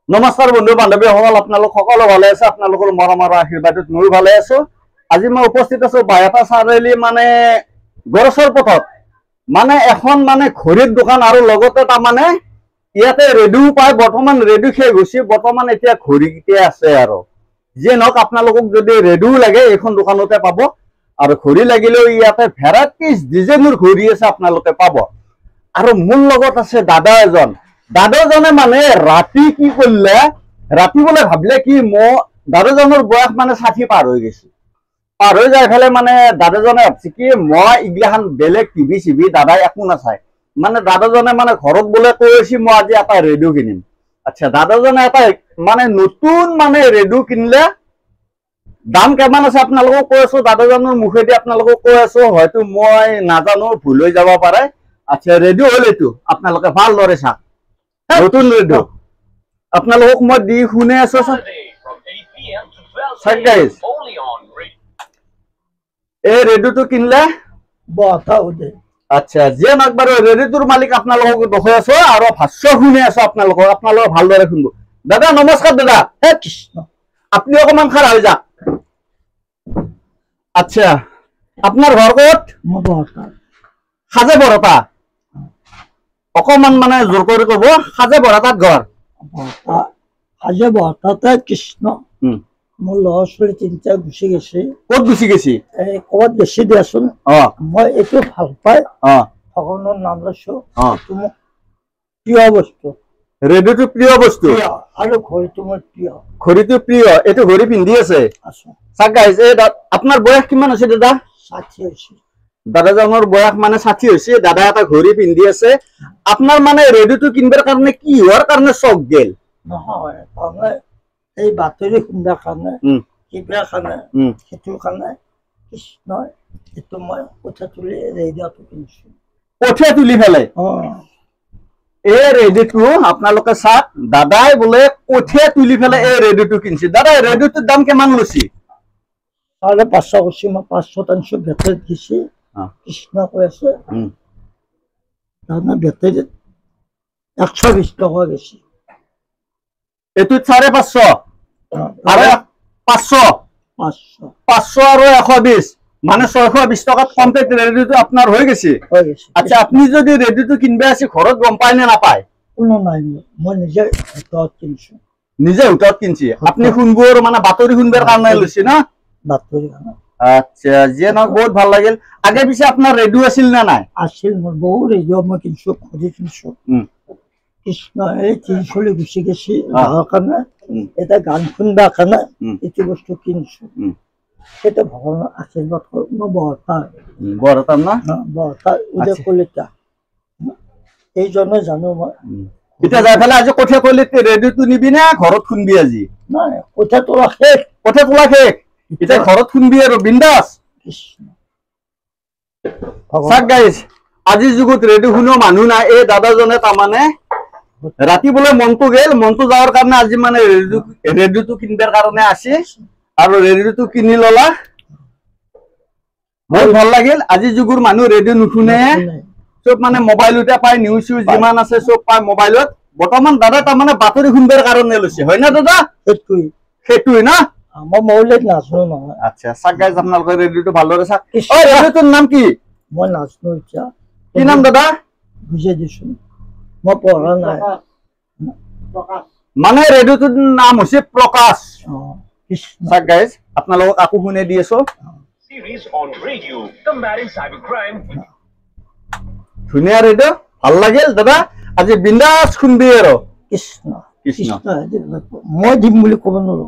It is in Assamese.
নমস্কাৰ বন্ধু বান্ধৱীসকল, আপোনালোক সকলো ভালে আছে? আপোনালোকৰ মৰমৰ আশীৰ্বাদত ময়ো ভালে আছো। আজি মই উপস্থিত আছো বাইহাটা চাৰিআলি মানে গৰচৰ পথত, মানে এখন মানে ঘড়ীৰ দোকান আৰু লগতে তাৰমানে ইয়াতে ৰেডিঅ' পায়। বৰ্তমান ৰেডিঅ' শেষ হৈছে, বৰ্তমান এতিয়া ঘড়ী কেইটা আছে। আৰু যিয়ে নহওক আপোনালোকক যদি ৰেডিঅ' লাগে এইখন দোকানতে পাব, আৰু ঘড়ী লাগিলেও ইয়াতে ভেৰাইটিজ ডিজাইনৰ ঘড়ী আছে, আপোনালোকে পাব। আৰু মোৰ লগত আছে দাদা এজন। দাদাজনে মানে ৰাতি কি কৰিলে, ৰাতি বোলে ভাবিলে কি মই দাদাজনৰ বয়স মানে 60 পাৰ হৈ গৈছে। পাৰ হৈ যাই ফেলে মানে দাদাজনে ভাবছে কি মই ইগলাখান বেলেগ টিভি চিভি দাদাই একো নাচায়। মানে দাদাজনে মানে ঘৰত বোলে কৈছে মই আজি এটা ৰেডিঅ' কিনিম। আচ্ছা, দাদাজনে এটা মানে নতুন মানে ৰেডিঅ' কিনিলে। দাম কিমান আছে আপোনালোকক কৈ আছো, দাদাজনৰ মুখেদি আপোনালোকক কৈ আছো, হয়তো মই নাজানো, ভুল হৈ যাব পাৰে। আচ্ছা, ৰেডিঅ' হ'ল এইটো, আপোনালোকে ভালদৰে চাওক। নতুন ৰেডিঅ' আপোনালোকক মই দি শুনে আছো। এই ৰেডিঅ'টো কিনিলে আচ্ছা, যিয়ে নহওক বাৰু ৰেডিঅ'টোৰ মালিক আপোনালোকক দেখুৱাই আছো আৰু ভাষ্য শুনি আছো। আপোনালোকে ভালদৰে শুনিব। দাদা নমস্কাৰ। দাদা হে কৃষ্ণ, আপুনি অকমান খাৰা হৈ যাওক। আচ্ছা, আপোনাৰ ঘৰ ক'ত? সাজে বৰতা। অকমান মানে জোৰ কৰি কব, সাজে বৰতাত ঘৰ? সাজে বৰতাতে কৃষ্ণ। মোৰ ল'ৰা ছোৱালী তিনিটা গুচি গৈছে। ক'ত গুচি গৈছে? ক'ৰবাত বেছি দিয়াচোন। মই এইটো ভাল পাই ভগৱানৰ নাম লৈছো। এইটো মোৰ প্ৰিয় বস্তু। ৰেডিঅ'টো প্ৰিয় বস্তু আৰু ঘড়ীটো মোৰ প্ৰিয়। ঘড়ীটো প্ৰিয়। এইটো ঘড়ী পিন্ধি আছে। চাওক গাইজ, আপোনাৰ বয়স কিমান হৈছে দাদা? 60 হৈছে। দাদাজনৰ বয়স মানে 60 হৈছে। দাদা এটা ঘড়ী পিন্ধি আছে। আপোনাৰ মানে ৰেডিঅ'টো কিনবৰ কাৰণে কি হোৱাৰ কাৰণে চখ গেল? নহয়, তাৰমানে এই বাতৰি শুনাৰ কাৰণে, কিবাৰ কাৰণে, সেইটোৰ কাৰণে কৃষ্ণ এইটো মই কঠীয়া তুলি ৰেডিঅ'টো কিনিছো। কঠীয়া তুলি পেলাই এই ৰেডিঅ'টো আপোনালোকে চাওক, দাদাই বোলে কঠীয়া তুলি পেলাই এই ৰেডিঅ'টো কিনিছে। দাদা ৰেডিঅ'টোৰ দাম কিমান লৈছে? 550 কৈছে। মই 500 টানিছো। বেটাৰীত দিছে। কৃষ্ণ কৈ আছে তাৰমানে বেটাৰীত 120 টকা গৈছে। এইটোত 550 আৰু 500 আৰু 120 মানে 620 টকাত কমপ্লিট ৰেডিঅ'টো আপোনাৰ হৈ গৈছে। আচ্ছা, আপুনি যদি ৰেডিঅ'টো কিনবা আছে ঘৰত গম পায় নে নাপায়? কোনো নাই, মই নিজে হোটেলত কিনিছো। নিজে হোটেলত কিনছে? আপুনি শুনবৰ মানে বাতৰি শুনবৰ কাৰণে লৈছে না? বাতৰি। আচ্ছা, যিয়ে নহওক বহুত ভাল লাগিল। আগে পিছে আপোনাৰ ৰেডিঅ' আছিল নে নাই? আছিল, মোৰ বহু ৰেডিঅ' মই কিনিছো, ঘড়ী কিনিছো। কৃষ্ণ এই 3 চলি গুচি গৈছে কাৰণে, এটা গান শুনবাৰ কাৰণে এইটো বস্তু কিনিছো। সেইটো ভগৱানৰ আশীৰ্বাদ কৰো। মই বৰতা না? বৰতা উদয় কলিতা। এইজনে জানো মই। এতিয়া যাই পেলাই আজি কঠীয়া কলিত ৰেডিঅ'টো নিবি নে ঘৰত শুনবি? আজি নাই, কঠীয়া তোলা শেষ। কঠীয়া তোলা শেষ, এতিয়া ঘৰত শুনবি আৰু বিন্দাছ। চাওক গাইজ, আজিৰ যুগত ৰেডিঅ' শুনো মানুহ নাই। এই দাদাজনে তাৰমানে ৰাতি বোলে মনটো গেল, মনটো যাওয়াৰ কাৰণে আজি মানে ৰেডিঅ'টো কিনবাৰ কাৰণে আছে আৰু ৰেডিঅ'টো কিনি ললা। বহুত ভাল লাগিল। আজিৰ যুগৰ মানুহ ৰেডিঅ' নুশুনে, চব মানে মোবাইলতে পায়। নিউজ চিউজ যিমান আছে চব পায় মোবাইলত। বৰ্তমান দাদা তাৰমানে বাতৰি শুনবাৰ কাৰণে লৈছে, হয় না দাদা? সেইটোৱে না? মই মৌলিক নাজানো নহয়। আচ্ছা, চাওক গাইজ, আপোনালোকে ৰেডিঅ'টো ভালদৰে চাওক। ৰেডিঅ'টোৰ নাম কি? মই নাজানো। এতিয়া কি নাম দাদা? বুজাই দিছো, মই পঢ়া নাই। মানে ৰেডিঅ'টোৰ নাম হৈছে প্ৰকাশ। চাওক গাইজ, আপোনালোকক আকৌ শুনে দি আছো। ধুনীয়া ৰেডিঅ', ভাল লাগিল দাদা। আজি বিন্দাছ শুনবি আৰু। কৃষ্ণ কৃষ্ণ মই দিম বুলি ক'ব নোৱাৰো।